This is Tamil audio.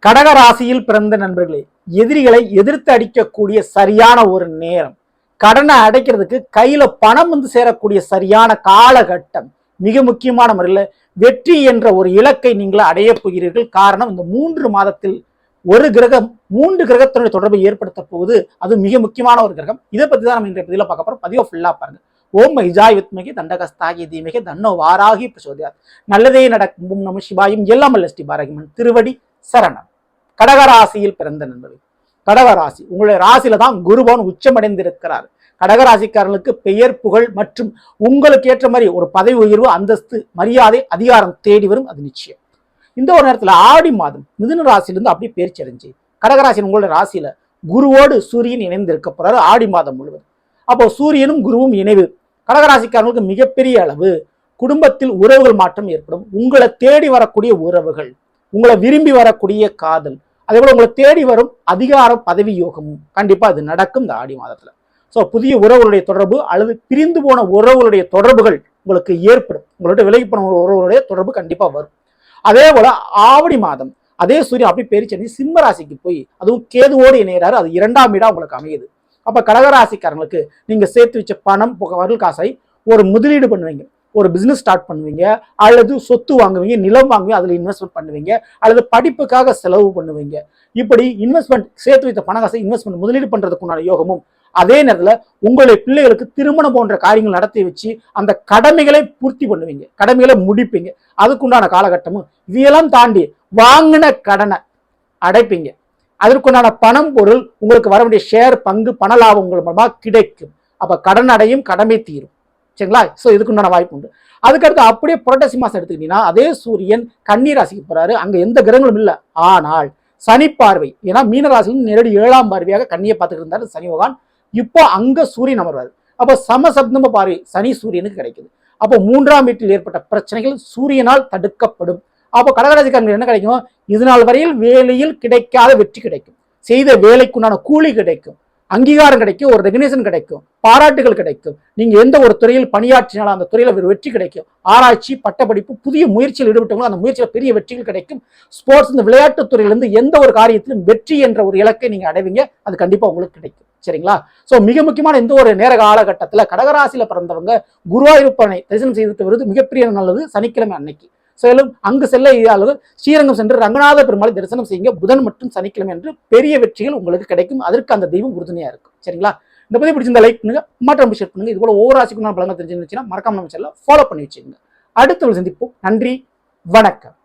கடக ராசியில் பிறந்த நண்பர்களே, எதிரிகளை எதிர்த்து அடிக்கக்கூடிய சரியான ஒரு நேரம், கடனை அடைக்கிறதுக்கு கையில பணம் வந்து சேரக்கூடிய சரியான காலகட்டம், மிக முக்கியமான முறையில் வெற்றி என்ற ஒரு இலக்கை நீங்கள் அடைய போகிறீர்கள். காரணம், இந்த 3 மாதத்தில் ஒரு கிரகம் 3 கிரகத்தினுடைய தொடர்பை ஏற்படுத்த போகுது. அது மிக முக்கியமான ஒரு கிரகம். இதை பத்தி தான் நம்ம இன்றைய பதிவில் பார்க்க போறோம். பதிவை ஃபுல்லா பாருங்க. ஓம் மைஜாய் வித்மகி தண்டகஸ்தாகி தீமகி தன்னோ வாராகி பிரசோதியார். நல்லதே நடக்கும் நம சிவாயும் எல்லாம் அல்ல ஸ்ரீ பாரகிமன் திருவடி சரணம். கடகராசியில் பிறந்த நண்பர்கள், கடகராசி உங்களுடைய ராசியில தான் குருபவன் உச்சமடைந்திருக்கிறார். கடகராசிக்காரர்களுக்கு பெயர் புகழ் மற்றும் உங்களுக்கு ஏற்ற மாதிரி ஒரு பதவி உயர்வு, அந்தஸ்து, மரியாதை, அதிகாரம் தேடி வரும். அது நிச்சயம். இந்த ஒரு நேரத்தில் ஆடி மாதம் மிதுன ராசியிலிருந்து அப்படியே பயிற்சி அடைஞ்சு கடகராசி உங்களுடைய ராசியில குருவோடு சூரியன் இணைந்து இருக்க போறாரு ஆடி மாதம் முழுவதும். அப்போ சூரியனும் குருவும் இணைவு கடகராசிக்காரர்களுக்கு மிகப்பெரிய அளவு குடும்பத்தில் உறவுகள் மாற்றம் ஏற்படும். உங்களை தேடி வரக்கூடிய உறவுகள், உங்களை விரும்பி வரக்கூடிய காதல், அதே போல உங்களை தேடி வரும் அதிகாரம், பதவி யோகமும் கண்டிப்பா அது நடக்கும் இந்த ஆடி மாதத்துல. ஸோ புதிய உறவுகளுடைய தொடர்பு அல்லது பிரிந்து போன உறவுகளுடைய தொடர்புகள் உங்களுக்கு ஏற்படும். உங்களோட விலகி போன உறவுகளுடைய தொடர்பு கண்டிப்பா வரும். அதே போல ஆவணி மாதம் அதே சூரியன் அப்படி பேரிச்சென்று சிம்ம ராசிக்கு போய் அதுவும் கேதுவோடு இணைகிறாரு. அது 2ஆம் வீடா உங்களுக்கு அமையுது. அப்ப கடகராசிக்காரங்களுக்கு நீங்க சேர்த்து வச்ச பணம் வரல் காசை ஒரு முதலீடு பண்ணுவீங்க, ஒரு பிசினஸ் ஸ்டார்ட் பண்ணுவீங்க, அல்லது சொத்து வாங்குவீங்க, நிலம் வாங்குவீங்க, அதுல இன்வெஸ்ட்மெண்ட் பண்ணுவீங்க, அல்லது படிப்புக்காக செலவு பண்ணுவீங்க. இப்படி இன்வெஸ்ட்மெண்ட் சேர்த்து வைத்த பண காசை இன்வெஸ்ட்மெண்ட் முதலீடு பண்றதுக்குண்டான யோகமும், அதே நேரத்தில் உங்களுடைய பிள்ளைகளுக்கு திருமணம் போன்ற காரியங்கள் நடத்தி வச்சு அந்த கடமைகளை பூர்த்தி பண்ணுவீங்க, கடமைகளை முடிப்பீங்க. அதுக்குண்டான காலகட்டமும் இதையெல்லாம் தாண்டி வாங்கின கடனை அடைப்பீங்க. அதற்குண்டான பணம் பொருள் உங்களுக்கு வர வேண்டிய ஷேர், பங்கு, பண லாபம் உங்கள் மூலமா கிடைக்கும். அப்ப கடன் அடையும், கடமை தீரும். சரிங்களா? ஸோ இதுக்குண்டான வாய்ப்பு உண்டு. அதுக்கடுத்து அப்படியே புரட்டாசி மாசம் எடுத்துக்கிட்டீங்கன்னா அதே சூரியன் கன்னி ராசிக்கு போறாரு. அங்க எந்த கிரகங்களும் இல்லை. ஆனால் சனி பார்வை, ஏன்னா மீனராசியில் நேரடி 7ஆம் பார்வையாக கன்னியை பார்த்துட்டு இருந்தாரு சனி பகவான். இப்போ அங்க சூரியன் அமர்வாரு. அப்போ சமசப்தம பார்வை சனி சூரியனுக்கு கிடைக்குது. அப்போ 3ஆம் வீட்டில் ஏற்பட்ட பிரச்சனைகள் சூரியனால் தடுக்கப்படும். அப்போ கடகராசிக்காரங்களுக்கு என்ன கிடைக்கும்? இது நாள் வரையில் வேலையில் கிடைக்காத வெற்றி கிடைக்கும், செய்த வேலைக்குண்டான கூலி கிடைக்கும், அங்கீகாரம் கிடைக்கும், ஒரு ரெகனேஷன் கிடைக்கும், பாராட்டுகள் கிடைக்கும். நீங்க எந்த ஒரு துறையில் பணியாற்றினாலும் அந்த துறையில ஒரு வெற்றி கிடைக்கும். ஆராய்ச்சி, பட்டப்படிப்பு, புதிய முயற்சியில் ஈடுபட்டவங்களும் அந்த முயற்சியில் பெரிய வெற்றிகள் கிடைக்கும். ஸ்போர்ட்ஸ், இந்த விளையாட்டு துறையிலிருந்து எந்த ஒரு காரியத்திலும் வெற்றி என்ற ஒரு இலக்கை நீங்க அடைவீங்க. அது கண்டிப்பா உங்களுக்கு கிடைக்கும். சரிங்களா? சோ மிக முக்கியமான இந்த ஒரு நேர காலகட்டத்துல கடகராசியில பிறந்தவங்க குருவாயூரப்பனை தரிசனம் செய்து வருவது மிகப்பெரிய நல்லது. சனிக்கிழமை அன்னைக்கு செல்லும் அங்கு செல்ல இயலாதவர் ஸ்ரீரங்கம் சென்று ரங்கநாத பெருமாளை தரிசனம் செய்யுங்க. புதன் மற்றும் சனிக்கிழமை என்று பெரிய வெற்றிகள் உங்களுக்கு கிடைக்கும். அதற்கு அந்த தெய்வம் உறுதுணையா இருக்கும். சரிங்களா? இந்த பதிவு பிடிச்சிருந்த லைக் பண்ணுங்க, மாற்றம் ஷேர் பண்ணுங்க. இது போல ஒவ்வொரு ராசிக்கும் நான் பலங்க தெரிஞ்சுச்சுன்னா மறக்காம நம்ம சேனலை ஃபாலோ பண்ணி வச்சுக்கோங்க. அடுத்த ஒரு சந்திப்போம். நன்றி, வணக்கம்.